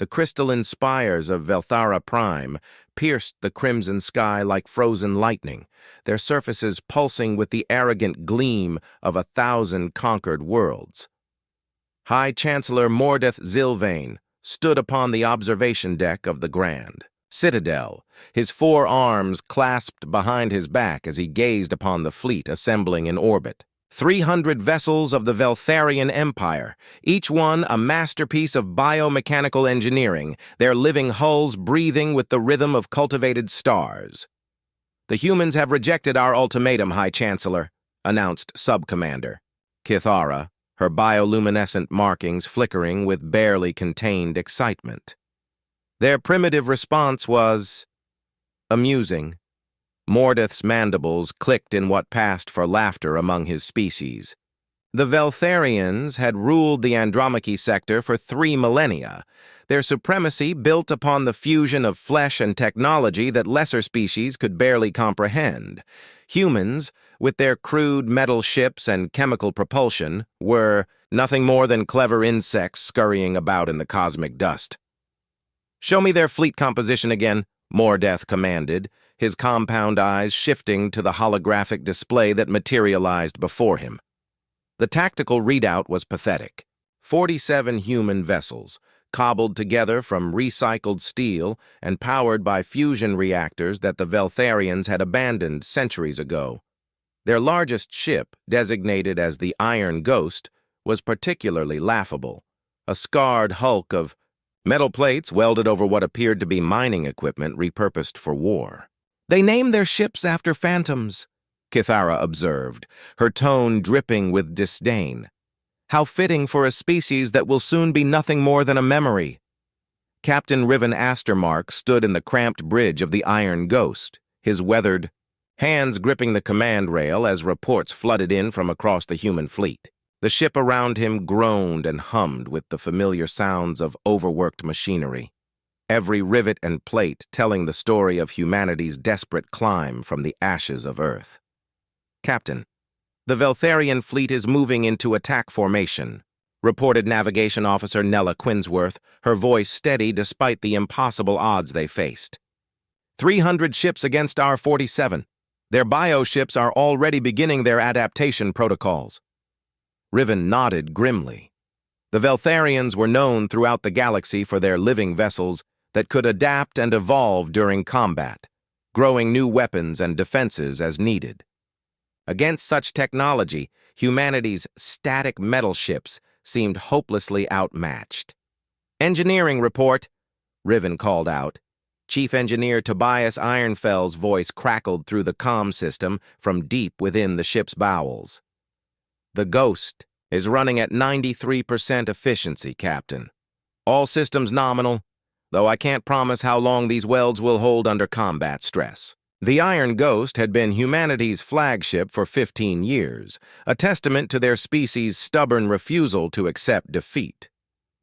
The crystalline spires of Velthara Prime pierced the crimson sky like frozen lightning, their surfaces pulsing with the arrogant gleam of 1,000 conquered worlds. High Chancellor Mordeth Zilvain stood upon the observation deck of the Grand Citadel, his 4 arms clasped behind his back as he gazed upon the fleet assembling in orbit. 300 vessels of the Veltharian Empire, each one a masterpiece of biomechanical engineering, their living hulls breathing with the rhythm of cultivated stars. "The humans have rejected our ultimatum, High Chancellor," announced Sub-Commander Kithara, her bioluminescent markings flickering with barely contained excitement. Their primitive response was amusing. Mordeth's mandibles clicked in what passed for laughter among his species. The Veltharians had ruled the Andromache sector for 3 millennia, their supremacy built upon the fusion of flesh and technology that lesser species could barely comprehend. Humans, with their crude metal ships and chemical propulsion, were nothing more than clever insects scurrying about in the cosmic dust. "Show me their fleet composition again," Mordeth commanded, his compound eyes shifting to the holographic display that materialized before him. The tactical readout was pathetic. 47 human vessels, cobbled together from recycled steel and powered by fusion reactors that the Veltharians had abandoned centuries ago. Their largest ship, designated as the Iron Ghost, was particularly laughable, a scarred hulk of metal plates welded over what appeared to be mining equipment repurposed for war. "They named their ships after phantoms," Kithara observed, her tone dripping with disdain. "How fitting for a species that will soon be nothing more than a memory." Captain Riven Astermark stood in the cramped bridge of the Iron Ghost, his weathered hands gripping the command rail as reports flooded in from across the human fleet. The ship around him groaned and hummed with the familiar sounds of overworked machinery, every rivet and plate telling the story of humanity's desperate climb from the ashes of Earth. "Captain, the Veltharian fleet is moving into attack formation," reported Navigation Officer Nella Quinsworth, her voice steady despite the impossible odds they faced. 300 ships against our 47. Their bioships are already beginning their adaptation protocols." Riven nodded grimly. The Veltharians were known throughout the galaxy for their living vessels that could adapt and evolve during combat, growing new weapons and defenses as needed. Against such technology, humanity's static metal ships seemed hopelessly outmatched. "Engineering report," Riven called out. Chief Engineer Tobias Ironfell's voice crackled through the comm system from deep within the ship's bowels. "The Ghost is running at 93% efficiency, Captain. All systems nominal, though I can't promise how long these welds will hold under combat stress." The Iron Ghost had been humanity's flagship for 15 years, a testament to their species' stubborn refusal to accept defeat.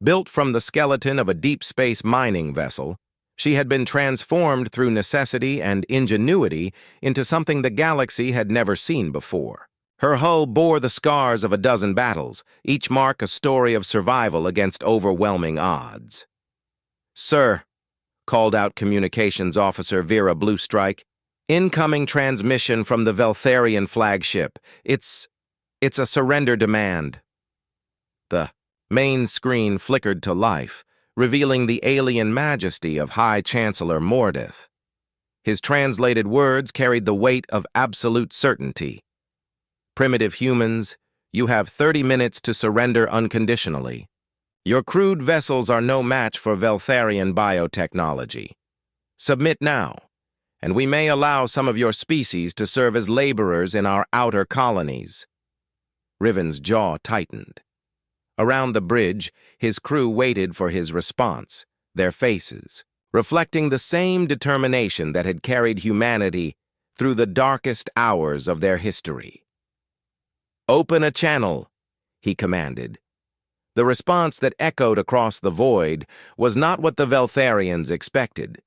Built from the skeleton of a deep space mining vessel, she had been transformed through necessity and ingenuity into something the galaxy had never seen before. Her hull bore the scars of a dozen battles, each mark a story of survival against overwhelming odds. "Sir," called out Communications Officer Vera Bluestrike, "incoming transmission from the Veltharian flagship. It's a surrender demand." The main screen flickered to life, revealing the alien majesty of High Chancellor Mordeth. His translated words carried the weight of absolute certainty. "Primitive humans, you have 30 minutes to surrender unconditionally. Your crude vessels are no match for Veltharian biotechnology. Submit now, and we may allow some of your species to serve as laborers in our outer colonies." Riven's jaw tightened. Around the bridge, his crew waited for his response, their faces reflecting the same determination that had carried humanity through the darkest hours of their history. "Open a channel," he commanded. The response that echoed across the void was not what the Veltharians expected.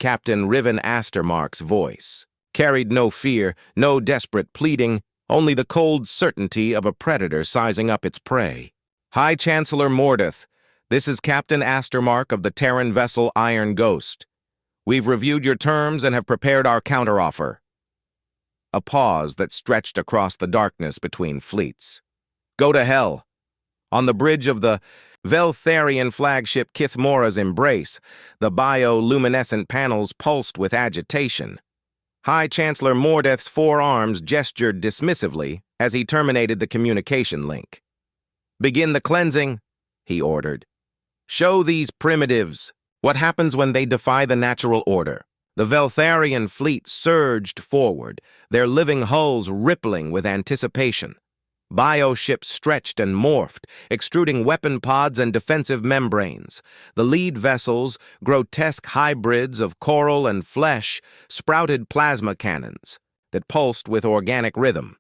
Captain Riven Astermark's voice carried no fear, no desperate pleading, only the cold certainty of a predator sizing up its prey. "High Chancellor Mordeth, This is Captain Astermark of the Terran vessel Iron Ghost. We've reviewed your terms and have prepared our counteroffer. A pause that stretched across the darkness between fleets. Go to hell. On the bridge of the Veltharian flagship Kithmora's Embrace, the bioluminescent panels pulsed with agitation. High Chancellor Mordeth's four arms gestured dismissively as he terminated the communication link. Begin the cleansing, he ordered. Show these primitives what happens when they defy the natural order. The Veltharian fleet surged forward, their living hulls rippling with anticipation. Bioships stretched and morphed, extruding weapon pods and defensive membranes. The lead vessels, grotesque hybrids of coral and flesh, sprouted plasma cannons that pulsed with organic rhythm.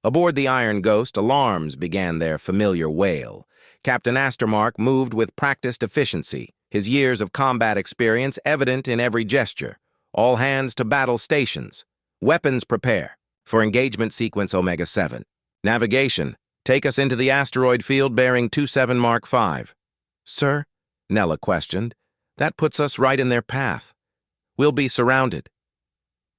Aboard the Iron Ghost, alarms began their familiar wail. Captain Astermark moved with practiced efficiency, his years of combat experience evident in every gesture. All hands to battle stations. Weapons prepare for engagement sequence Omega-7. Navigation, take us into the asteroid field bearing 27 Mark 5. Sir, Nella questioned, that puts us right in their path. We'll be surrounded.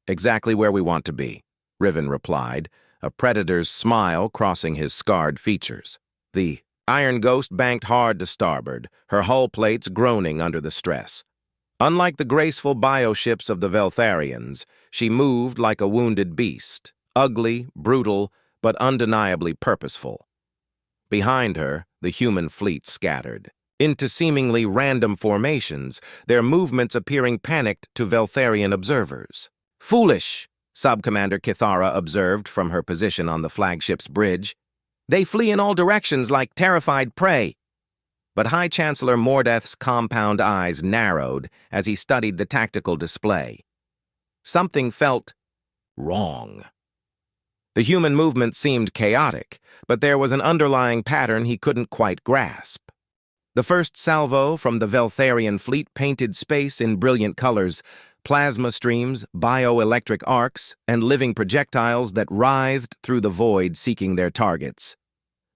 Exactly where we want to be, Riven replied, a predator's smile crossing his scarred features. The Iron Ghost banked hard to starboard, her hull plates groaning under the stress. Unlike the graceful bioships of the Veltharians, she moved like a wounded beast, ugly, brutal, but undeniably purposeful. Behind her, the human fleet scattered, into seemingly random formations, their movements appearing panicked to Veltharian observers. Foolish, Sub-Commander Kithara observed from her position on the flagship's bridge. They flee in all directions like terrified prey. But High Chancellor Mordeth's compound eyes narrowed as he studied the tactical display. Something felt wrong. The human movement seemed chaotic, but there was an underlying pattern he couldn't quite grasp. The first salvo from the Veltharian fleet painted space in brilliant colors, plasma streams, bioelectric arcs, and living projectiles that writhed through the void seeking their targets.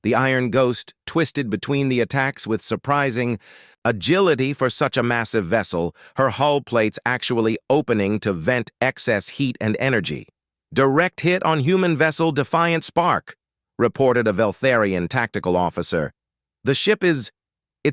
The Iron Ghost twisted between the attacks with surprising agility for such a massive vessel, her hull plates actually opening to vent excess heat and energy. Direct hit on human vessel Defiant Spark, reported a Veltharian tactical officer. The ship it's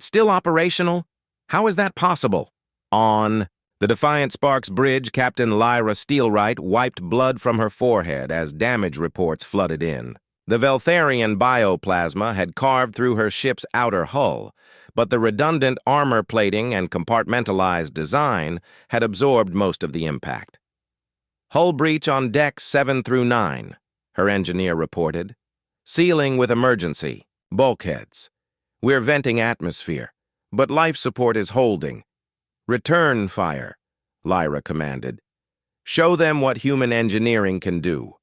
still operational? How is that possible? On the Defiant Spark's bridge, Captain Lyra Steelwright wiped blood from her forehead as damage reports flooded in. The Veltharian bioplasma had carved through her ship's outer hull, but the redundant armor plating and compartmentalized design had absorbed most of the impact. Hull breach on decks 7 through 9, her engineer reported. Sealing with emergency. Bulkheads. We're venting atmosphere, but life support is holding. Return fire, Lyra commanded. Show them what human engineering can do.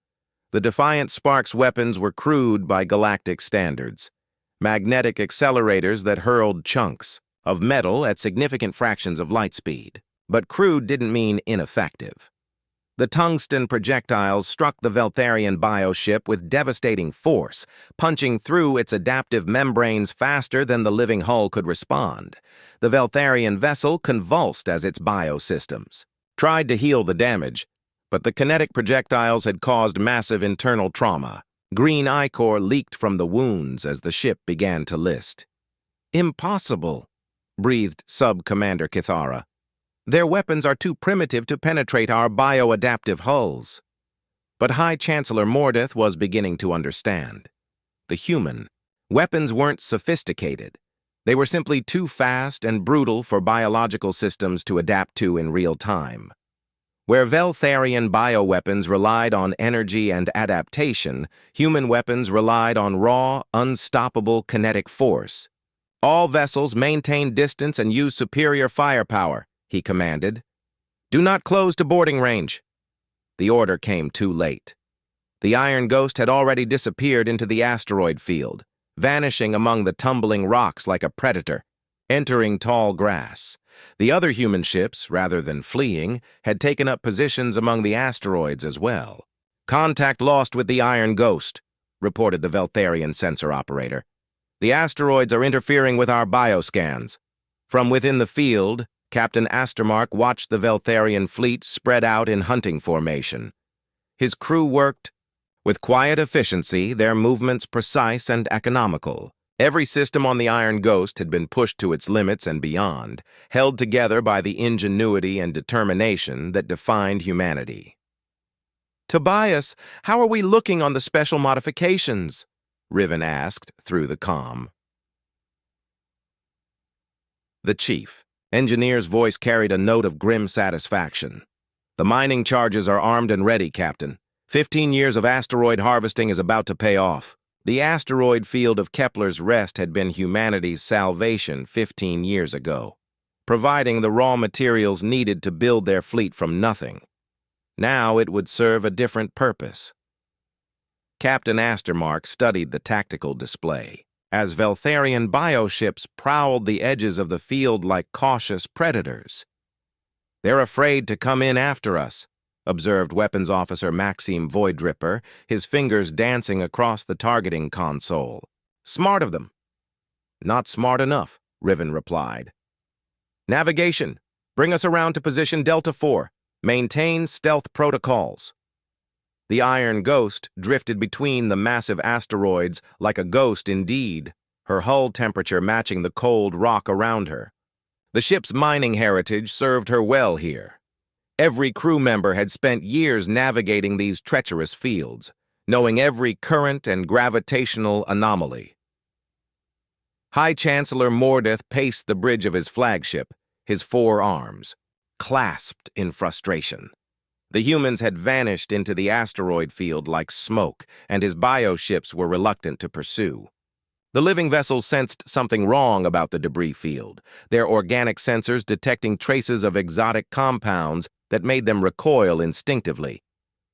The Defiant Spark's weapons were crude by galactic standards. Magnetic accelerators that hurled chunks of metal at significant fractions of light speed. But crude didn't mean ineffective. The tungsten projectiles struck the Veltharian bioship with devastating force, punching through its adaptive membranes faster than the living hull could respond. The Veltharian vessel convulsed as its biosystems tried to heal the damage, but the kinetic projectiles had caused massive internal trauma. Green ichor leaked from the wounds as the ship began to list. Impossible, breathed Sub-Commander Kithara. Their weapons are too primitive to penetrate our bioadaptive hulls. But High Chancellor Mordeth was beginning to understand. The human weapons weren't sophisticated. They were simply too fast and brutal for biological systems to adapt to in real time. Where Veltharian bioweapons relied on energy and adaptation, human weapons relied on raw, unstoppable kinetic force. All vessels maintain distance and use superior firepower, he commanded. Do not close to boarding range. The order came too late. The Iron Ghost had already disappeared into the asteroid field, vanishing among the tumbling rocks like a predator, entering tall grass. The other human ships, rather than fleeing, had taken up positions among the asteroids as well. Contact lost with the Iron Ghost, reported the Veltharian sensor operator. The asteroids are interfering with our bioscans. From within the field, Captain Astermark watched the Veltharian fleet spread out in hunting formation. His crew worked with quiet efficiency, their movements precise and economical. Every system on the Iron Ghost had been pushed to its limits and beyond, held together by the ingenuity and determination that defined humanity. "Tobias, how are we looking on the special modifications?" Riven asked through the comm. The chief, engineer's voice carried a note of grim satisfaction. "The mining charges are armed and ready, Captain. 15 years of asteroid harvesting is about to pay off." The asteroid field of Kepler's Rest had been humanity's salvation 15 years ago, providing the raw materials needed to build their fleet from nothing. Now it would serve a different purpose. Captain Astermark studied the tactical display, as Veltharian bioships prowled the edges of the field like cautious predators. "They're afraid to come in after us," observed Weapons Officer Maxime Voidripper, his fingers dancing across the targeting console. "Smart of them." "Not smart enough," Riven replied. "Navigation, bring us around to position Delta 4. Maintain stealth protocols." The Iron Ghost drifted between the massive asteroids like a ghost indeed, her hull temperature matching the cold rock around her. The ship's mining heritage served her well here. Every crew member had spent years navigating these treacherous fields, knowing every current and gravitational anomaly. High Chancellor Mordeth paced the bridge of his flagship, his forearms clasped in frustration. The humans had vanished into the asteroid field like smoke, and his bioships were reluctant to pursue. The living vessels sensed something wrong about the debris field, their organic sensors detecting traces of exotic compounds that made them recoil instinctively.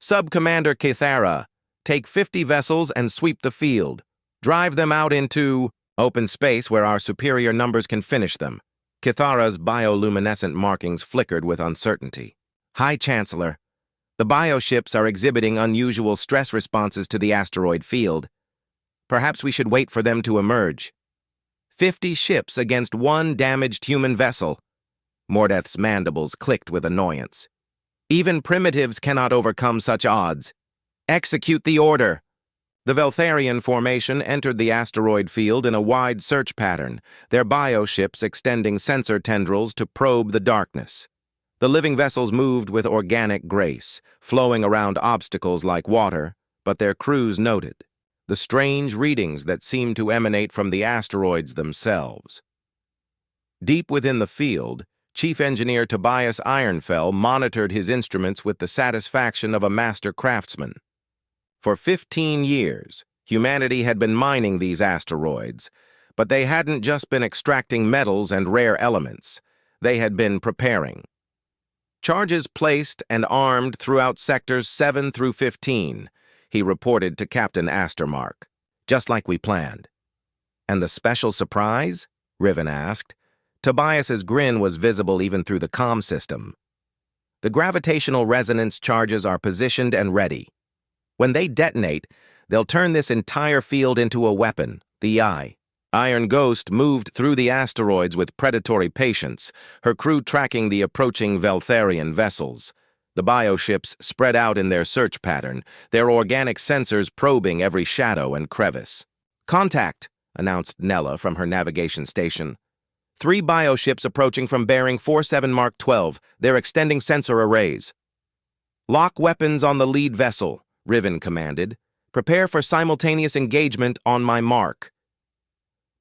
"Sub-Commander Kithara, take 50 vessels and sweep the field. Drive them out into open space where our superior numbers can finish them." Kithara's bioluminescent markings flickered with uncertainty. "High Chancellor, the bioships are exhibiting unusual stress responses to the asteroid field. Perhaps we should wait for them to emerge." 50 ships against one damaged human vessel. Mordeth's mandibles clicked with annoyance. "Even primitives cannot overcome such odds. Execute the order." The Veltharian formation entered the asteroid field in a wide search pattern, their bioships extending sensor tendrils to probe the darkness. The living vessels moved with organic grace, flowing around obstacles like water, but their crews noted the strange readings that seemed to emanate from the asteroids themselves. Deep within the field, Chief Engineer Tobias Ironfell monitored his instruments with the satisfaction of a master craftsman. For 15 years, humanity had been mining these asteroids, but they hadn't just been extracting metals and rare elements. They had been preparing. "Charges placed and armed throughout sectors 7 through 15, he reported to Captain Astermark. "Just like we planned." "And the special surprise?" Riven asked. Tobias's grin was visible even through the comm system. "The gravitational resonance charges are positioned and ready. When they detonate, they'll turn this entire field into a weapon, the eye." Iron Ghost moved through the asteroids with predatory patience, her crew tracking the approaching Veltharian vessels. The bioships spread out in their search pattern, their organic sensors probing every shadow and crevice. "Contact," announced Nella from her navigation station. 3 bioships approaching from bearing 47 Mark 12. They're extending sensor arrays. "Lock weapons on the lead vessel," Riven commanded. "Prepare for simultaneous engagement on my mark."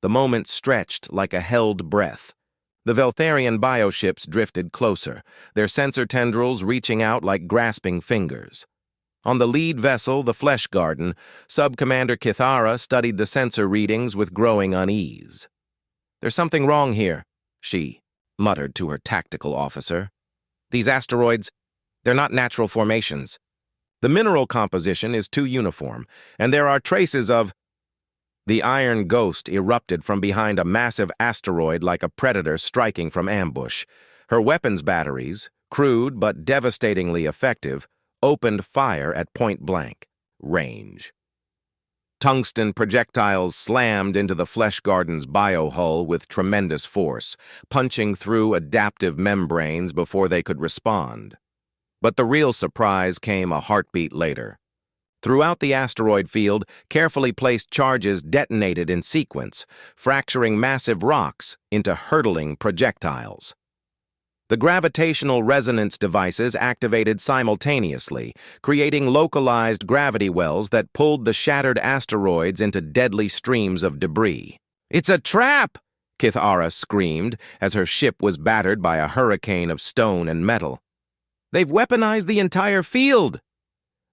The moment stretched like a held breath. The Veltharian bioships drifted closer, their sensor tendrils reaching out like grasping fingers. On the lead vessel, the Flesh Garden, Sub-Commander Kithara studied the sensor readings with growing unease. "There's something wrong here," she muttered to her tactical officer. "These asteroids, they're not natural formations. The mineral composition is too uniform, and there are traces of—" The Iron Ghost erupted from behind a massive asteroid like a predator striking from ambush. Her weapons batteries, crude but devastatingly effective, opened fire at point-blank range. Tungsten projectiles slammed into the Flesh Garden's biohull with tremendous force, punching through adaptive membranes before they could respond. But the real surprise came a heartbeat later. Throughout the asteroid field, carefully placed charges detonated in sequence, fracturing massive rocks into hurtling projectiles. The gravitational resonance devices activated simultaneously, creating localized gravity wells that pulled the shattered asteroids into deadly streams of debris. "It's a trap!" Kithara screamed as her ship was battered by a hurricane of stone and metal. "They've weaponized the entire field!"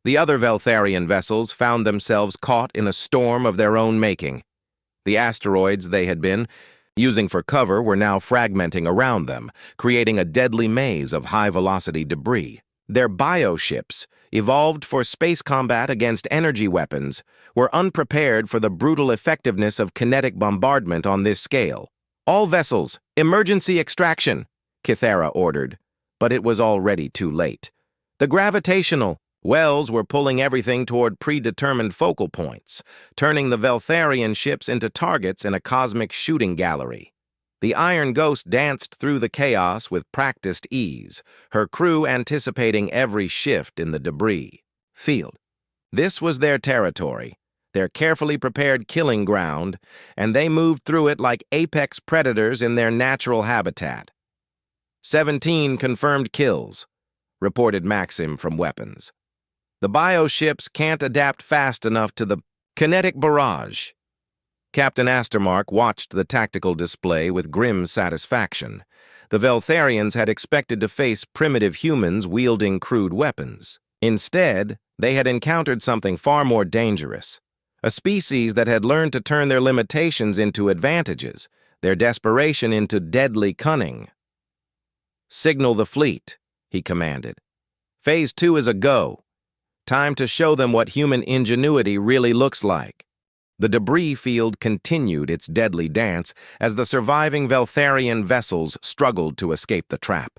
The other Veltharian vessels found themselves caught in a storm of their own making. The asteroids they had been using for cover were now fragmenting around them, creating a deadly maze of high-velocity debris. Their bioships, evolved for space combat against energy weapons, were unprepared for the brutal effectiveness of kinetic bombardment on this scale. "All vessels, emergency extraction," Kithara ordered, but it was already too late. The gravitational wells were pulling everything toward predetermined focal points, turning the Veltharian ships into targets in a cosmic shooting gallery. The Iron Ghost danced through the chaos with practiced ease, her crew anticipating every shift in the debris field. This was their territory, their carefully prepared killing ground, and they moved through it like apex predators in their natural habitat. 17 confirmed kills, reported Maxim from Weapons. The bioships can't adapt fast enough to the kinetic barrage. Captain Astermark watched the tactical display with grim satisfaction. The Veltharians had expected to face primitive humans wielding crude weapons. Instead, they had encountered something far more dangerous. A species that had learned to turn their limitations into advantages, their desperation into deadly cunning. "Signal the fleet," he commanded. "Phase 2 is a go. Time to show them what human ingenuity really looks like." The debris field continued its deadly dance as the surviving Veltharian vessels struggled to escape the trap.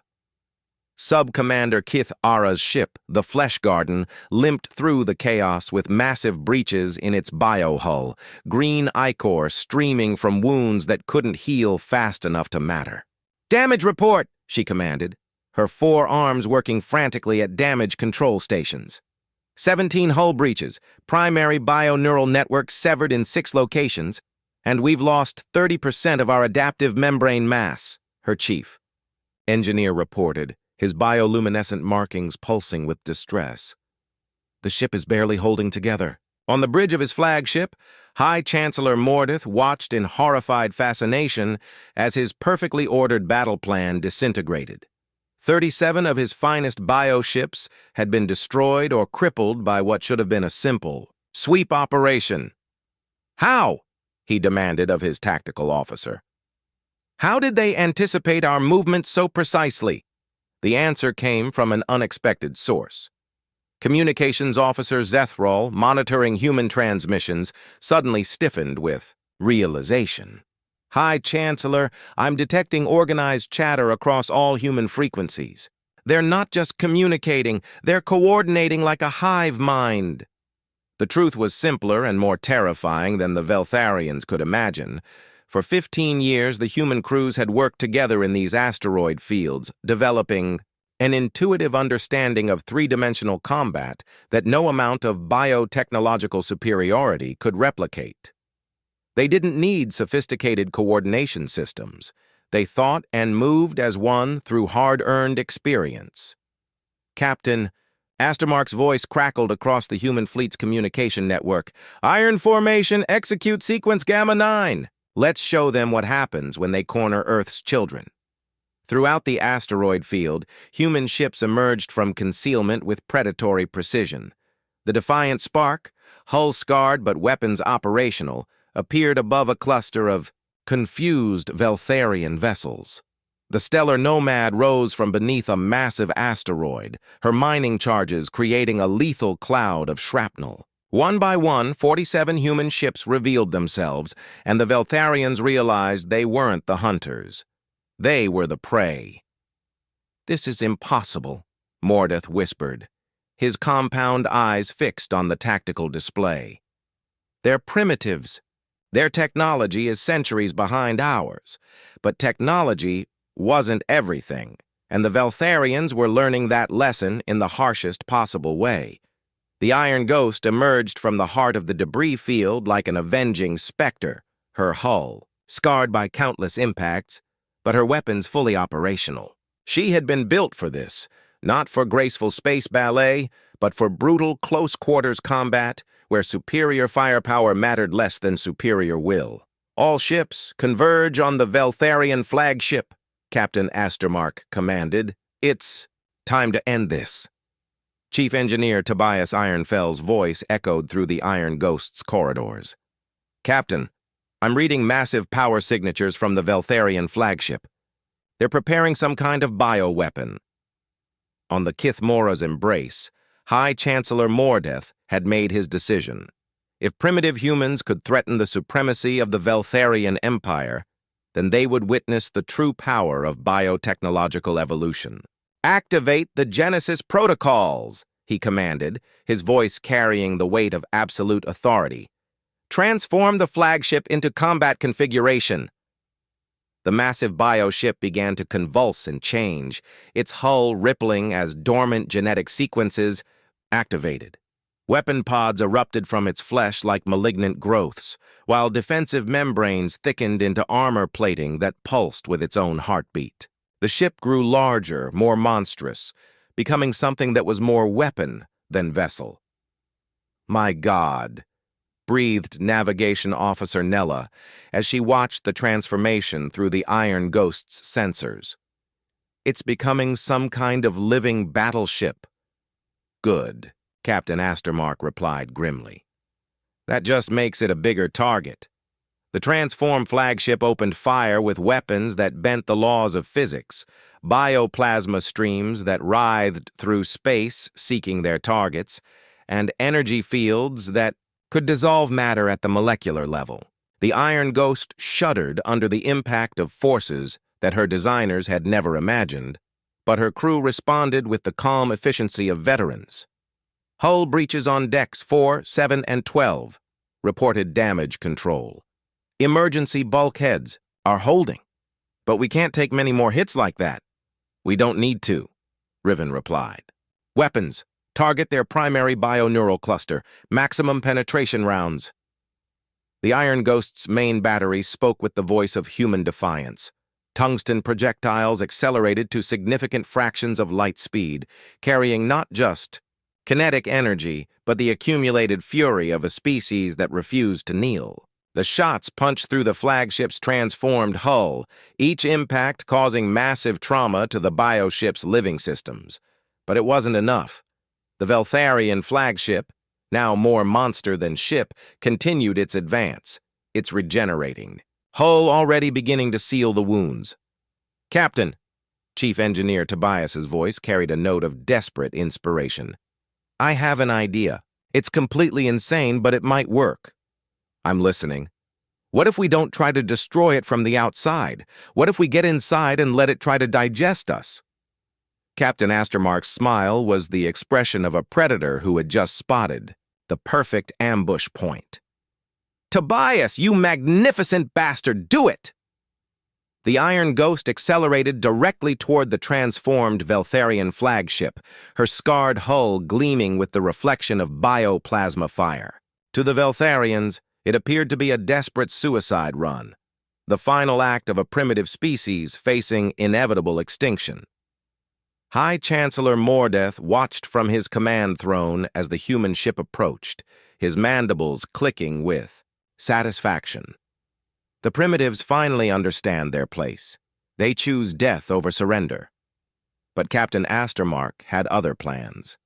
Sub-Commander Kithara's ship, the Flesh Garden, limped through the chaos with massive breaches in its biohull, green ichor streaming from wounds that couldn't heal fast enough to matter. "Damage report," she commanded, her 4 arms working frantically at damage control stations. 17 hull breaches, primary bio-neural network severed in 6 locations, and we've lost 30% of our adaptive membrane mass, her chief engineer reported, his bioluminescent markings pulsing with distress. "The ship is barely holding together." On the bridge of his flagship, High Chancellor Mordeth watched in horrified fascination as his perfectly ordered battle plan disintegrated. 37 of his finest bioships had been destroyed or crippled by what should have been a simple sweep operation. "How?" he demanded of his tactical officer. "How did they anticipate our movements so precisely?" The answer came from an unexpected source. Communications Officer Zethral, monitoring human transmissions, suddenly stiffened with realization. "High Chancellor, I'm detecting organized chatter across all human frequencies. They're not just communicating, they're coordinating like a hive mind." The truth was simpler and more terrifying than the Veltharians could imagine. For 15 years, the human crews had worked together in these asteroid fields, developing an intuitive understanding of 3-dimensional combat that no amount of biotechnological superiority could replicate. They didn't need sophisticated coordination systems. They thought and moved as one through hard-earned experience. "Captain," Astermark's voice crackled across the human fleet's communication network. "Iron Formation, execute sequence Gamma 9. Let's show them what happens when they corner Earth's children." Throughout the asteroid field, human ships emerged from concealment with predatory precision. The Defiant Spark, hull-scarred but weapons operational, appeared above a cluster of confused Veltharian vessels. The Stellar Nomad rose from beneath a massive asteroid, her mining charges creating a lethal cloud of shrapnel. One by one, 47 human ships revealed themselves, and the Veltharians realized they weren't the hunters. They were the prey. "This is impossible," Mordeth whispered, his compound eyes fixed on the tactical display. They're primitives. Their technology is centuries behind ours. But technology wasn't everything, and the Veltharians were learning that lesson in the harshest possible way. The Iron Ghost emerged from the heart of the debris field like an avenging specter, her hull scarred by countless impacts, but her weapons fully operational. She had been built for this, not for graceful space ballet, but for brutal close-quarters combat where superior firepower mattered less than superior will. All ships converge on the Veltharian flagship, Captain Astermark commanded. It's time to end this. Chief Engineer Tobias Ironfell's voice echoed through the Iron Ghost's corridors. Captain, I'm reading massive power signatures from the Veltharian flagship. They're preparing some kind of bioweapon. On the Kithmora's embrace, High Chancellor Mordeth had made his decision. If primitive humans could threaten the supremacy of the Veltharian Empire, then they would witness the true power of biotechnological evolution. Activate the Genesis protocols, he commanded, his voice carrying the weight of absolute authority. Transform the flagship into combat configuration. The massive bioship began to convulse and change, its hull rippling as dormant genetic sequences activated. Weapon pods erupted from its flesh like malignant growths, while defensive membranes thickened into armor plating that pulsed with its own heartbeat. The ship grew larger, more monstrous, becoming something that was more weapon than vessel. My God, breathed Navigation Officer Nella as she watched the transformation through the Iron Ghost's sensors. It's becoming some kind of living battleship. Good, Captain Astermark replied grimly. That just makes it a bigger target. The transformed flagship opened fire with weapons that bent the laws of physics, bioplasma streams that writhed through space seeking their targets, and energy fields that could dissolve matter at the molecular level. The Iron Ghost shuddered under the impact of forces that her designers had never imagined, but her crew responded with the calm efficiency of veterans. Hull breaches on decks 4, 7, and 12, reported damage control. Emergency bulkheads are holding, but we can't take many more hits like that. We don't need to, Riven replied. Weapons. Target their primary bioneural cluster. Maximum penetration rounds. The Iron Ghost's main battery spoke with the voice of human defiance. Tungsten projectiles accelerated to significant fractions of light speed, carrying not just kinetic energy, but the accumulated fury of a species that refused to kneel. The shots punched through the flagship's transformed hull, each impact causing massive trauma to the bioship's living systems. But it wasn't enough. The Veltharian flagship, now more monster than ship, continued its advance. It's regenerating. Hull already beginning to seal the wounds. Captain, Chief Engineer Tobias's voice carried a note of desperate inspiration. I have an idea. It's completely insane, but it might work. I'm listening. What if we don't try to destroy it from the outside? What if we get inside and let it try to digest us? Captain Astermark's smile was the expression of a predator who had just spotted the perfect ambush point. Tobias, you magnificent bastard, do it! The Iron Ghost accelerated directly toward the transformed Veltharian flagship, her scarred hull gleaming with the reflection of bioplasma fire. To the Veltharians, it appeared to be a desperate suicide run, the final act of a primitive species facing inevitable extinction. High Chancellor Mordeth watched from his command throne as the human ship approached, his mandibles clicking with satisfaction. The primitives finally understand their place. They choose death over surrender. But Captain Astermark had other plans.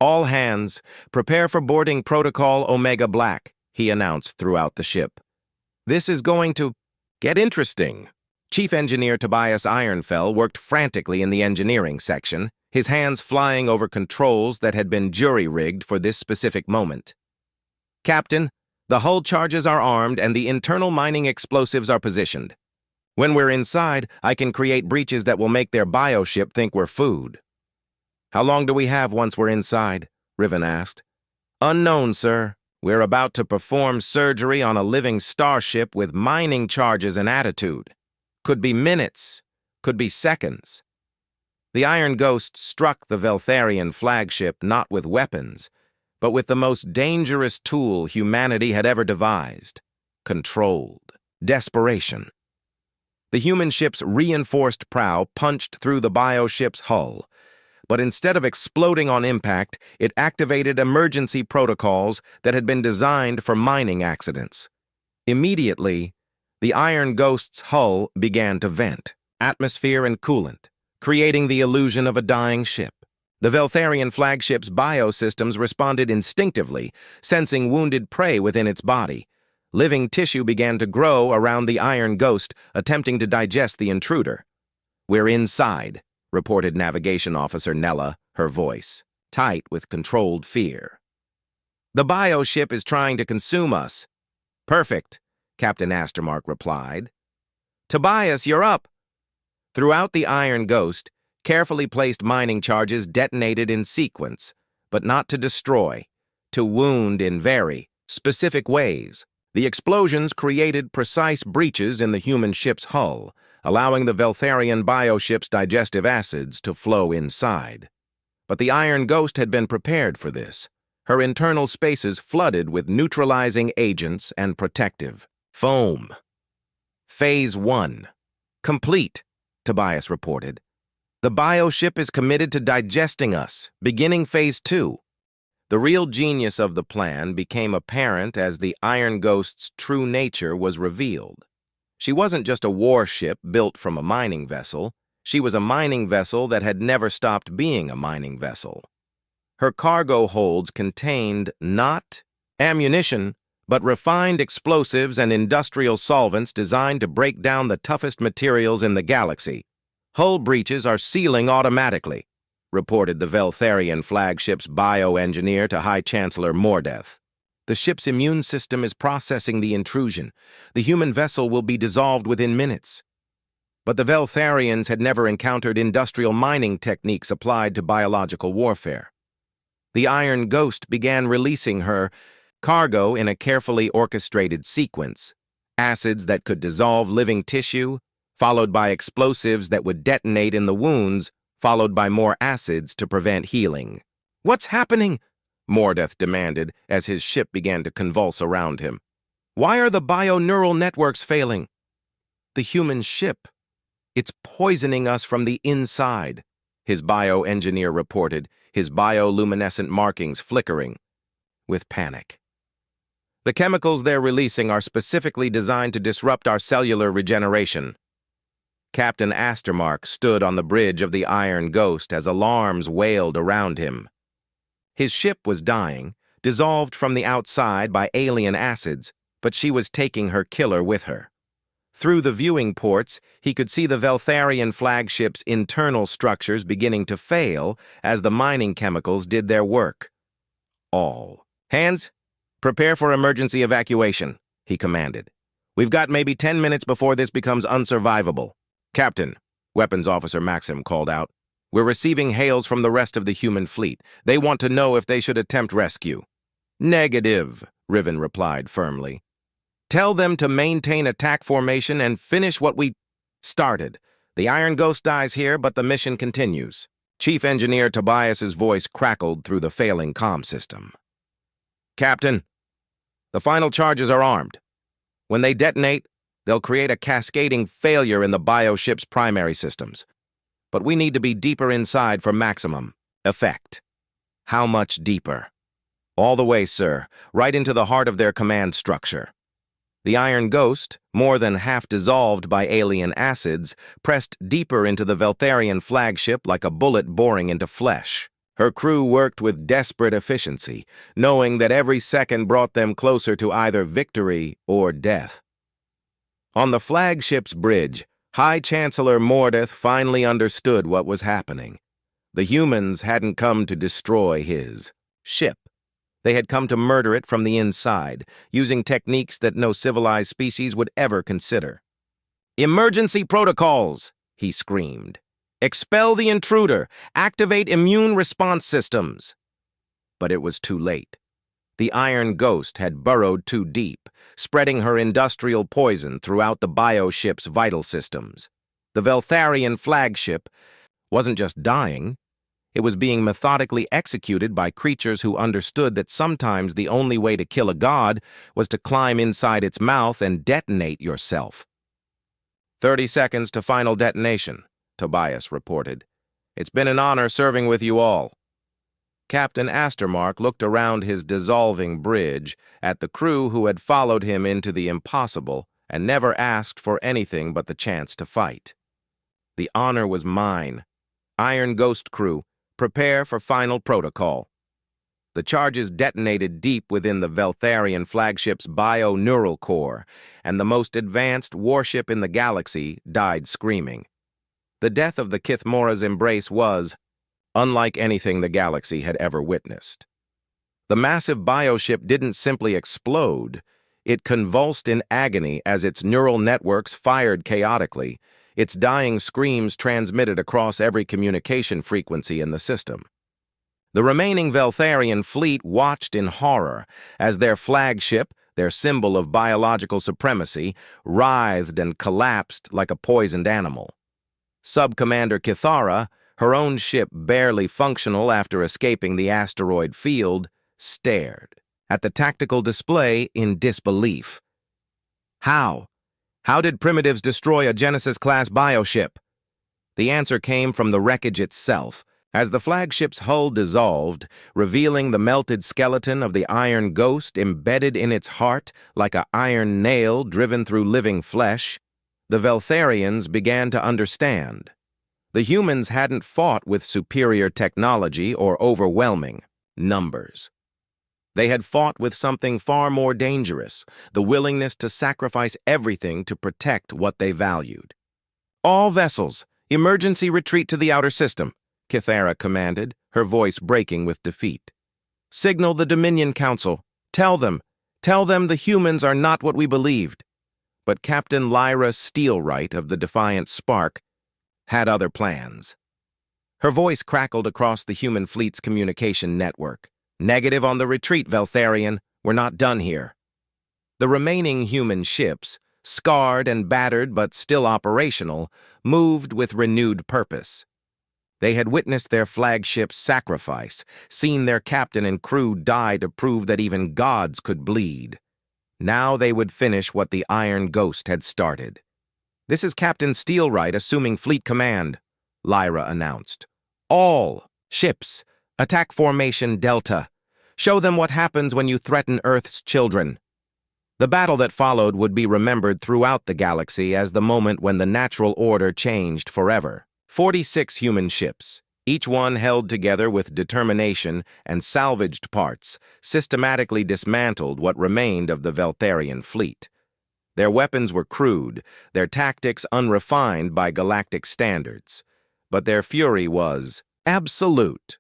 All hands, prepare for boarding Protocol Omega Black, he announced throughout the ship. This is going to get interesting. Chief Engineer Tobias Ironfell worked frantically in the engineering section, his hands flying over controls that had been jury-rigged for this specific moment. Captain, the hull charges are armed and the internal mining explosives are positioned. When we're inside, I can create breaches that will make their bioship think we're food. How long do we have once we're inside? Riven asked. Unknown, sir. We're about to perform surgery on a living starship with mining charges and attitude. Could be minutes, could be seconds. The Iron Ghost struck the Veltharian flagship not with weapons, but with the most dangerous tool humanity had ever devised: controlled desperation. The human ship's reinforced prow punched through the bioship's hull, but instead of exploding on impact, it activated emergency protocols that had been designed for mining accidents. Immediately, the Iron Ghost's hull began to vent atmosphere and coolant, creating the illusion of a dying ship. The Veltharian flagship's biosystems responded instinctively, sensing wounded prey within its body. Living tissue began to grow around the Iron Ghost, attempting to digest the intruder. "We're inside," reported Navigation Officer Nella, her voice tight with controlled fear. "The bioship is trying to consume us." "Perfect," Captain Astermark replied. "Tobias, you're up." Throughout the Iron Ghost, carefully placed mining charges detonated in sequence, but not to destroy, to wound in very specific ways. The explosions created precise breaches in the human ship's hull, allowing the Veltharian bioship's digestive acids to flow inside. But the Iron Ghost had been prepared for this, her internal spaces flooded with neutralizing agents and protective foam. Phase 1. Complete, Tobias reported. "The bioship is committed to digesting us, beginning Phase 2. The real genius of the plan became apparent as the Iron Ghost's true nature was revealed. She wasn't just a warship built from a mining vessel. She was a mining vessel that had never stopped being a mining vessel. Her cargo holds contained not ammunition, but refined explosives and industrial solvents designed to break down the toughest materials in the galaxy. Hull breaches are sealing automatically," reported the Veltharian flagship's bioengineer to High Chancellor Mordeth. "The ship's immune system is processing the intrusion. The human vessel will be dissolved within minutes." But the Veltharians had never encountered industrial mining techniques applied to biological warfare. The Iron Ghost began releasing her cargo in a carefully orchestrated sequence: acids that could dissolve living tissue, followed by explosives that would detonate in the wounds, followed by more acids to prevent healing. "What's happening?" Mordeth demanded as his ship began to convulse around him. "Why are the bioneural networks failing?" "The human ship. It's poisoning us from the inside," his bioengineer reported, his bioluminescent markings flickering with panic. "The chemicals they're releasing are specifically designed to disrupt our cellular regeneration." Captain Astermark stood on the bridge of the Iron Ghost as alarms wailed around him. His ship was dying, dissolved from the outside by alien acids, but she was taking her killer with her. Through the viewing ports, he could see the Veltharian flagship's internal structures beginning to fail as the mining chemicals did their work. "All hands, prepare for emergency evacuation," he commanded. "We've got maybe 10 minutes before this becomes unsurvivable." "Captain," Weapons Officer Maxim called out, "we're receiving hails from the rest of the human fleet. They want to know if they should attempt rescue." "Negative," Riven replied firmly. "Tell them to maintain attack formation and finish what we started. The Iron Ghost dies here, but the mission continues." Chief Engineer Tobias's voice crackled through the failing comm system. "Captain, the final charges are armed. When they detonate, they'll create a cascading failure in the bioship's primary systems. But we need to be deeper inside for maximum effect." "How much deeper?" "All the way, sir, right into the heart of their command structure." The Iron Ghost, more than half dissolved by alien acids, pressed deeper into the Veltharian flagship like a bullet boring into flesh. Her crew worked with desperate efficiency, knowing that every second brought them closer to either victory or death. On the flagship's bridge, High Chancellor Mordeth finally understood what was happening. The humans hadn't come to destroy his ship. They had come to murder it from the inside, using techniques that no civilized species would ever consider. "Emergency protocols!" he screamed. "Expel the intruder! Activate immune response systems!" But it was too late. The Iron Ghost had burrowed too deep, spreading her industrial poison throughout the bioship's vital systems. The Veltharian flagship wasn't just dying, it was being methodically executed by creatures who understood that sometimes the only way to kill a god was to climb inside its mouth and detonate yourself. 30 seconds to final detonation, Tobias reported. It's been an honor serving with you all. Captain Astermark looked around his dissolving bridge at the crew who had followed him into the impossible and never asked for anything but the chance to fight. The honor was mine. Iron Ghost crew, prepare for final protocol. The charges detonated deep within the Veltharian flagship's bio-neural core, and the most advanced warship in the galaxy died screaming. The death of the Kithmora's embrace was unlike anything the galaxy had ever witnessed. The massive bioship didn't simply explode, it convulsed in agony as its neural networks fired chaotically, its dying screams transmitted across every communication frequency in the system. The remaining Veltharian fleet watched in horror as their flagship, their symbol of biological supremacy, writhed and collapsed like a poisoned animal. Sub-Commander Kithara, her own ship barely functional after escaping the asteroid field, stared at the tactical display in disbelief. How? How did primitives destroy a Genesis-class bioship? The answer came from the wreckage itself, as the flagship's hull dissolved, revealing the melted skeleton of the Iron Ghost embedded in its heart like an iron nail driven through living flesh. The Veltharians began to understand. The humans hadn't fought with superior technology or overwhelming numbers. They had fought with something far more dangerous, the willingness to sacrifice everything to protect what they valued. All vessels, emergency retreat to the outer system, Kithara commanded, her voice breaking with defeat. Signal the Dominion Council. Tell them the humans are not what we believed. But Captain Lyra Steelwright of the Defiant Spark had other plans. Her voice crackled across the human fleet's communication network. Negative on the retreat, Veltharian. We're not done here. The remaining human ships, scarred and battered but still operational, moved with renewed purpose. They had witnessed their flagship's sacrifice, seen their captain and crew die to prove that even gods could bleed. Now they would finish what the Iron Ghost had started. This is Captain Steelwright assuming fleet command, Lyra announced. All ships, attack formation Delta. Show them what happens when you threaten Earth's children. The battle that followed would be remembered throughout the galaxy as the moment when the natural order changed forever. 46 human ships, each one held together with determination and salvaged parts, systematically dismantled what remained of the Veltharian fleet. Their weapons were crude, their tactics unrefined by galactic standards, but their fury was absolute.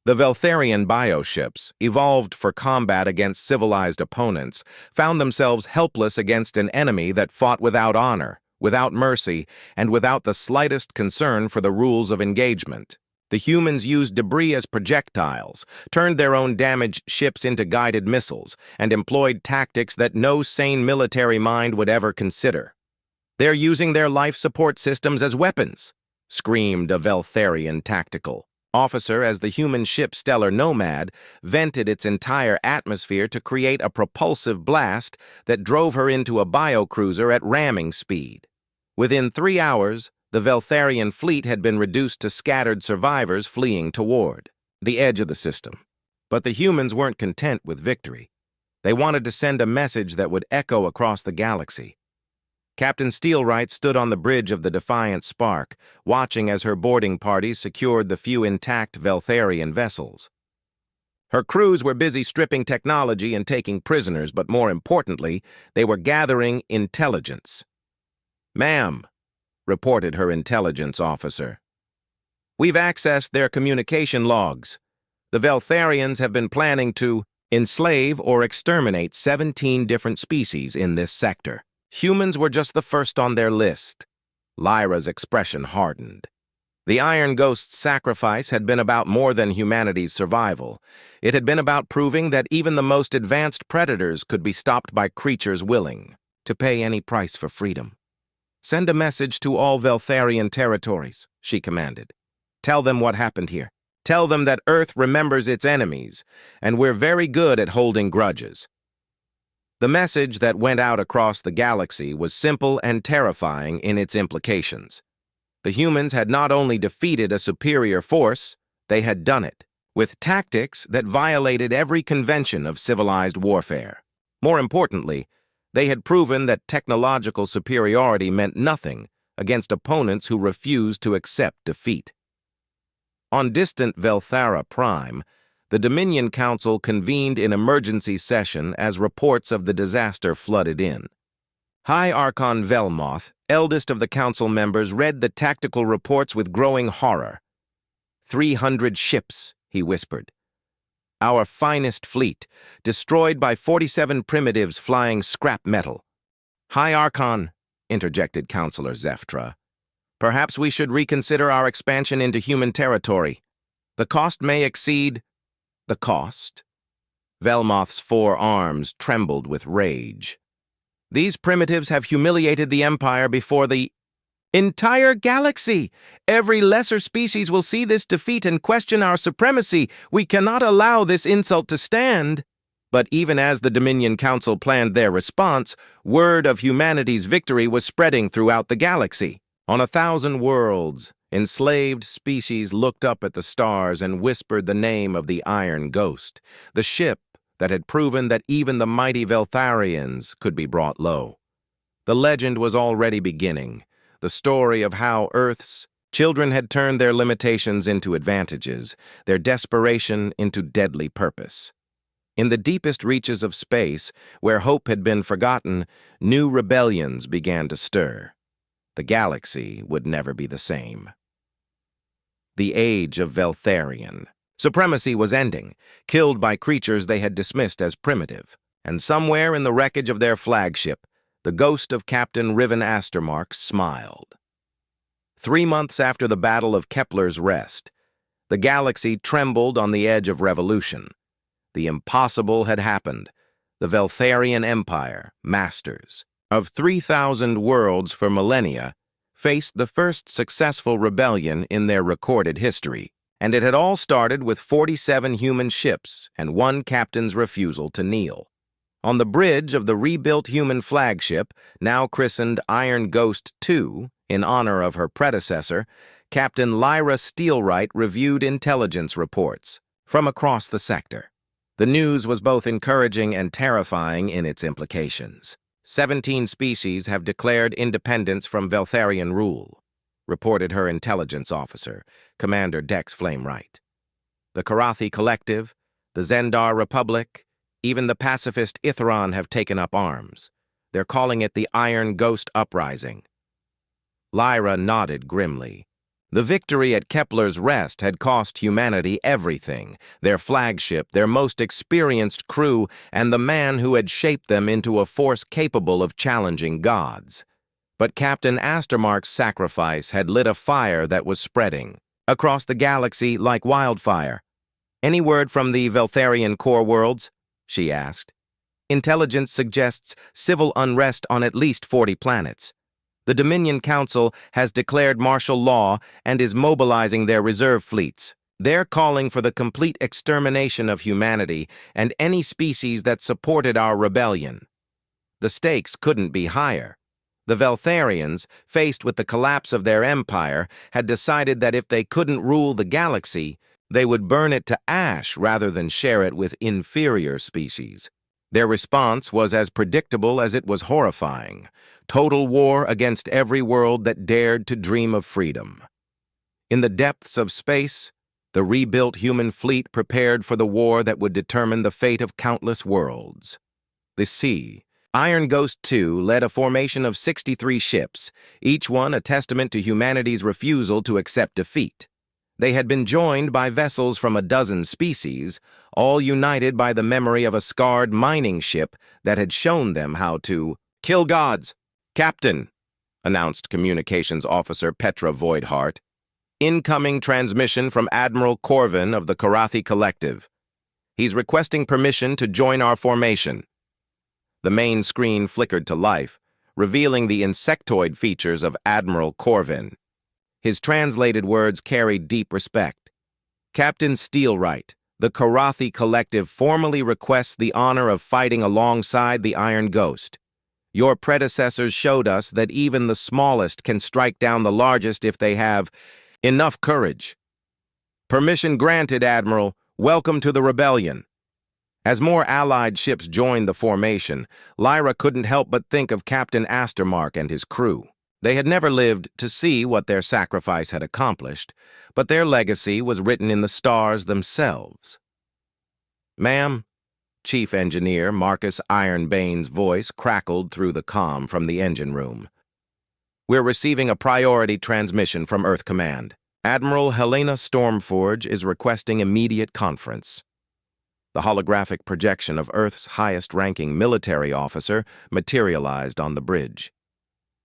The Veltharian bioships, evolved for combat against civilized opponents, found themselves helpless against an enemy that fought without honor, without mercy, and without the slightest concern for the rules of engagement. The humans used debris as projectiles, turned their own damaged ships into guided missiles, and employed tactics that no sane military mind would ever consider. They're using their life support systems as weapons, screamed a Veltharian tactical officer as the human ship Stellar Nomad vented its entire atmosphere to create a propulsive blast that drove her into a biocruiser at ramming speed. Within 3 hours, the Veltharian fleet had been reduced to scattered survivors fleeing toward the edge of the system. But the humans weren't content with victory. They wanted to send a message that would echo across the galaxy. Captain Steelwright stood on the bridge of the Defiant Spark, watching as her boarding party secured the few intact Veltharian vessels. Her crews were busy stripping technology and taking prisoners, but more importantly, they were gathering intelligence. "Ma'am," reported her intelligence officer, "we've accessed their communication logs. The Veltharians have been planning to enslave or exterminate 17 different species in this sector. Humans were just the first on their list." Lyra's expression hardened. The Iron Ghost's sacrifice had been about more than humanity's survival. It had been about proving that even the most advanced predators could be stopped by creatures willing to pay any price for freedom. "Send a message to all Veltharian territories," she commanded. "Tell them what happened here. Tell them that Earth remembers its enemies, and we're very good at holding grudges." The message that went out across the galaxy was simple and terrifying in its implications. The humans had not only defeated a superior force, they had done it with tactics that violated every convention of civilized warfare. More importantly, they had proven that technological superiority meant nothing against opponents who refused to accept defeat. On distant Velthara Prime, the Dominion Council convened in emergency session as reports of the disaster flooded in. High Archon Velmoth, eldest of the council members, read the tactical reports with growing horror. 300 ships, he whispered. "Our finest fleet, destroyed by 47 primitives flying scrap metal." "High Archon," interjected Councillor Zeftra, "perhaps we should reconsider our expansion into human territory. The cost may exceed—" "The cost?" Velmoth's 4 arms trembled with rage. "These primitives have humiliated the Empire before the entire galaxy. Every lesser species will see this defeat and question our supremacy. We cannot allow this insult to stand." But even as the Dominion Council planned their response, word of humanity's victory was spreading throughout the galaxy. On 1,000 worlds, enslaved species looked up at the stars and whispered the name of the Iron Ghost, the ship that had proven that even the mighty Veltharians could be brought low. The legend was already beginning, the story of how Earth's children had turned their limitations into advantages, their desperation into deadly purpose. In the deepest reaches of space, where hope had been forgotten, new rebellions began to stir. The galaxy would never be the same. The age of Veltharian. Supremacy was ending, killed by creatures they had dismissed as primitive. And somewhere in the wreckage of their flagship, the ghost of Captain Riven Astermark smiled. 3 months after the Battle of Kepler's Rest, the galaxy trembled on the edge of revolution. The impossible had happened. The Veltharian Empire, masters of 3,000 worlds for millennia, faced the first successful rebellion in their recorded history. And it had all started with 47 human ships and 1 captain's refusal to kneel. On the bridge of the rebuilt human flagship, now christened Iron Ghost II, in honor of her predecessor, Captain Lyra Steelwright reviewed intelligence reports from across the sector. The news was both encouraging and terrifying in its implications. 17 species have declared independence from Veltharian rule, reported her intelligence officer, Commander Dex Flamewright. The Karathi Collective, the Zendar Republic, even the pacifist Itheron have taken up arms. They're calling it the Iron Ghost Uprising. Lyra nodded grimly. The victory at Kepler's Rest had cost humanity everything, their flagship, their most experienced crew, and the man who had shaped them into a force capable of challenging gods. But Captain Astermark's sacrifice had lit a fire that was spreading across the galaxy like wildfire. "Any word from the Veltharian core worlds?" she asked. "Intelligence suggests civil unrest on at least 40 planets. The Dominion Council has declared martial law and is mobilizing their reserve fleets. They're calling for the complete extermination of humanity and any species that supported our rebellion." The stakes couldn't be higher. The Veltharians, faced with the collapse of their empire, had decided that if they couldn't rule the galaxy, they would burn it to ash rather than share it with inferior species. Their response was as predictable as it was horrifying: total war against every world that dared to dream of freedom. In the depths of space, the rebuilt human fleet prepared for the war that would determine the fate of countless worlds. The sea. Iron Ghost II led a formation of 63 ships, each one a testament to humanity's refusal to accept defeat. They had been joined by vessels from a dozen species, all united by the memory of a scarred mining ship that had shown them how to kill gods. "Captain," announced Communications Officer Petra Voidhart. Incoming transmission from Admiral Corvin of the Karathi Collective. He's requesting permission to join our formation. The main screen flickered to life, revealing the insectoid features of Admiral Corvin. His translated words carried deep respect. Captain Steelwright, the Karathi Collective formally requests the honor of fighting alongside the Iron Ghost. Your predecessors showed us that even the smallest can strike down the largest if they have enough courage. Permission granted, Admiral. Welcome to the rebellion. As more Allied ships joined the formation, Lyra couldn't help but think of Captain Astermark and his crew. They had never lived to see what their sacrifice had accomplished, but their legacy was written in the stars themselves. Ma'am, Chief Engineer Marcus Ironbane's voice crackled through the comm from the engine room. We're receiving a priority transmission from Earth Command. Admiral Helena Stormforge is requesting immediate conference. The holographic projection of Earth's highest-ranking military officer materialized on the bridge.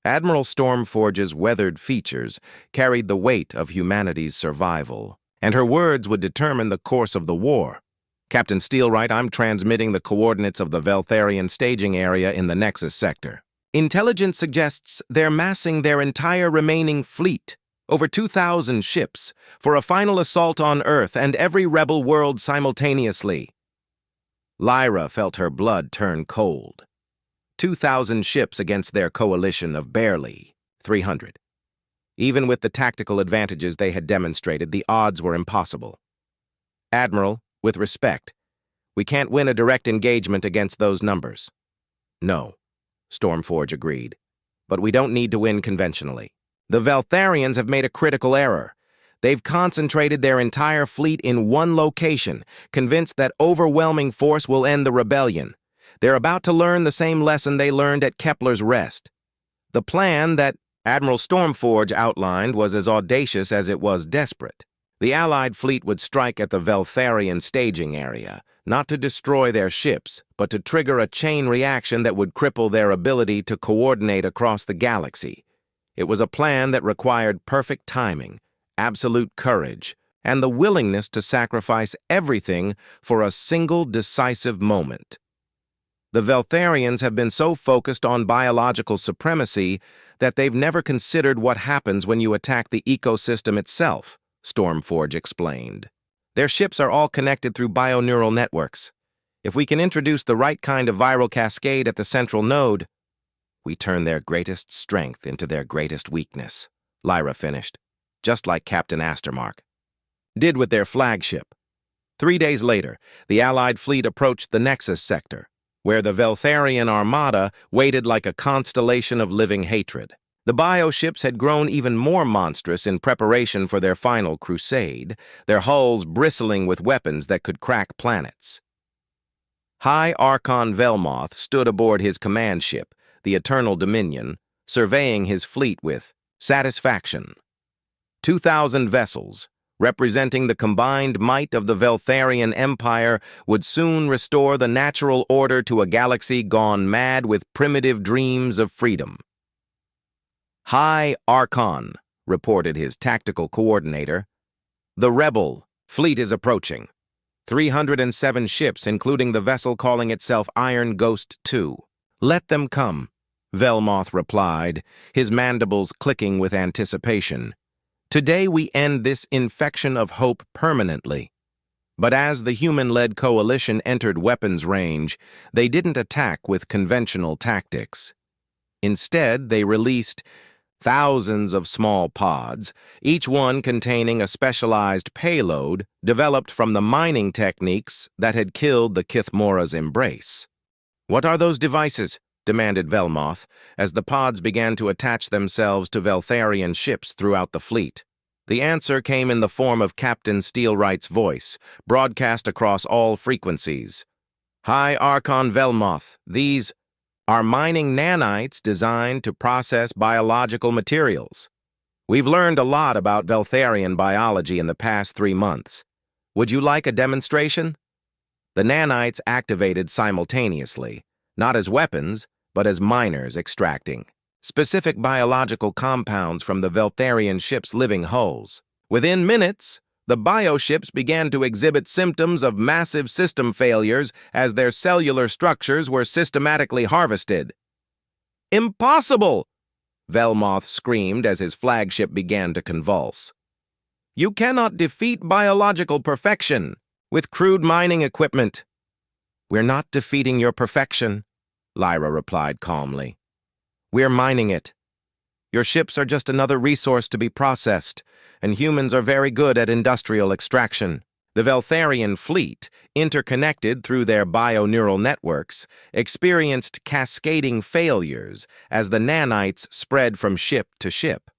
Admiral Stormforge's weathered features carried the weight of humanity's survival, and her words would determine the course of the war. Captain Steelwright, I'm transmitting the coordinates of the Veltharian staging area in the Nexus sector. Intelligence suggests they're massing their entire remaining fleet, over 2,000 ships, for a final assault on Earth and every rebel world simultaneously. Lyra felt her blood turn cold. 2,000 ships against their coalition of barely 300. Even with the tactical advantages they had demonstrated, the odds were impossible. Admiral, with respect, we can't win a direct engagement against those numbers. No, Stormforge agreed, but we don't need to win conventionally. The Veltharians have made a critical error. They've concentrated their entire fleet in one location, convinced that overwhelming force will end the rebellion. They're about to learn the same lesson they learned at Kepler's Rest. The plan that Admiral Stormforge outlined was as audacious as it was desperate. The Allied fleet would strike at the Veltharian staging area, not to destroy their ships, but to trigger a chain reaction that would cripple their ability to coordinate across the galaxy. It was a plan that required perfect timing, absolute courage, and the willingness to sacrifice everything for a single decisive moment. The Veltharians have been so focused on biological supremacy that they've never considered what happens when you attack the ecosystem itself, Stormforge explained. Their ships are all connected through bioneural networks. If we can introduce the right kind of viral cascade at the central node, we turn their greatest strength into their greatest weakness, Lyra finished, just like Captain Astermark did with their flagship. 3 days later, the Allied fleet approached the Nexus sector, where the Veltharian armada waited like a constellation of living hatred. The bioships had grown even more monstrous in preparation for their final crusade, their hulls bristling with weapons that could crack planets. High Archon Velmoth stood aboard his command ship, the Eternal Dominion, surveying his fleet with satisfaction. 2,000 vessels, representing the combined might of the Veltharian Empire, would soon restore the natural order to a galaxy gone mad with primitive dreams of freedom. High Archon, reported his tactical coordinator. The Rebel fleet is approaching. 307 ships, including the vessel calling itself Iron Ghost II. Let them come, Velmoth replied, his mandibles clicking with anticipation. Today we end this infection of hope permanently. But as the human-led coalition entered weapons range, they didn't attack with conventional tactics. Instead, they released thousands of small pods, each one containing a specialized payload developed from the mining techniques that had killed the Kithmora's embrace. What are those devices? Demanded Velmoth, as the pods began to attach themselves to Veltharian ships throughout the fleet. The answer came in the form of Captain Steelwright's voice, broadcast across all frequencies. High Archon Velmoth, these are mining nanites designed to process biological materials. We've learned a lot about Veltharian biology in the past 3 months. Would you like a demonstration? The nanites activated simultaneously, not as weapons, but as miners extracting specific biological compounds from the Veltharian ship's living hulls. Within minutes, the bioships began to exhibit symptoms of massive system failures as their cellular structures were systematically harvested. "Impossible!" Velmoth screamed as his flagship began to convulse. "You cannot defeat biological perfection with crude mining equipment." "We're not defeating your perfection," Lyra replied calmly. "We're mining it. Your ships are just another resource to be processed, and humans are very good at industrial extraction." The Veltharian fleet, interconnected through their bioneural networks, experienced cascading failures as the nanites spread from ship to ship.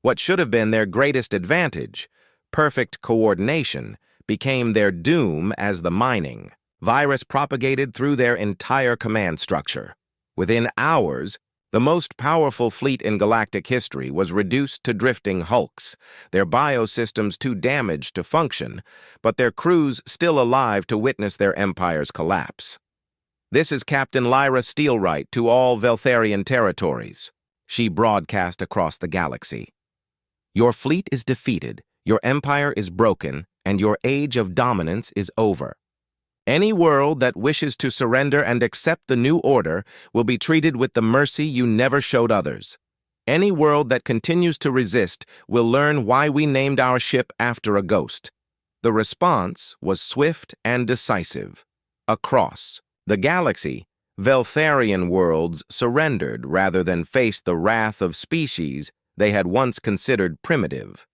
What should have been their greatest advantage, perfect coordination, became their doom as the mining virus propagated through their entire command structure. Within hours, the most powerful fleet in galactic history was reduced to drifting hulks, their biosystems too damaged to function, but their crews still alive to witness their empire's collapse. "This is Captain Lyra Steelwright to all Veltharian territories," she broadcast across the galaxy. "Your fleet is defeated, your empire is broken, and your age of dominance is over. Any world that wishes to surrender and accept the new order will be treated with the mercy you never showed others. Any world that continues to resist will learn why we named our ship after a ghost." The response was swift and decisive. Across the galaxy, Veltharian worlds surrendered rather than face the wrath of species they had once considered primitive.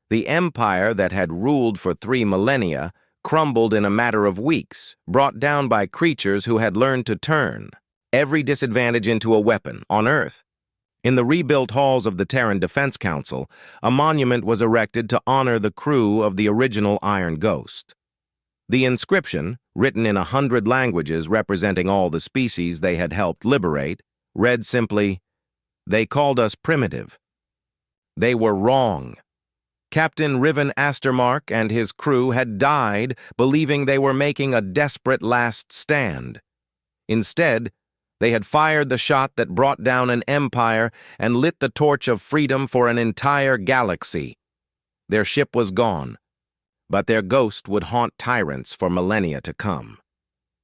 The empire that had ruled for 3 millennia crumbled in a matter of weeks, brought down by creatures who had learned to turn every disadvantage into a weapon on Earth. In the rebuilt halls of the Terran Defense Council, a monument was erected to honor the crew of the original Iron Ghost. The inscription, written in 100 languages representing all the species they had helped liberate, read simply, "They called us primitive. They were wrong." Captain Riven Astermark and his crew had died believing they were making a desperate last stand. Instead, they had fired the shot that brought down an empire and lit the torch of freedom for an entire galaxy. Their ship was gone, but their ghost would haunt tyrants for millennia to come.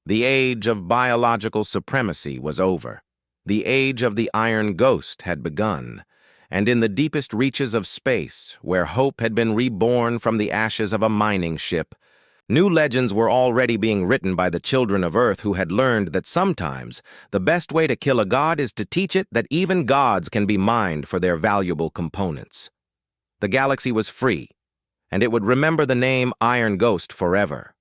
The age of biological supremacy was over. The age of the Iron Ghost had begun. And in the deepest reaches of space, where hope had been reborn from the ashes of a mining ship, new legends were already being written by the children of Earth who had learned that sometimes the best way to kill a god is to teach it that even gods can be mined for their valuable components. The galaxy was free, and it would remember the name Iron Ghost forever.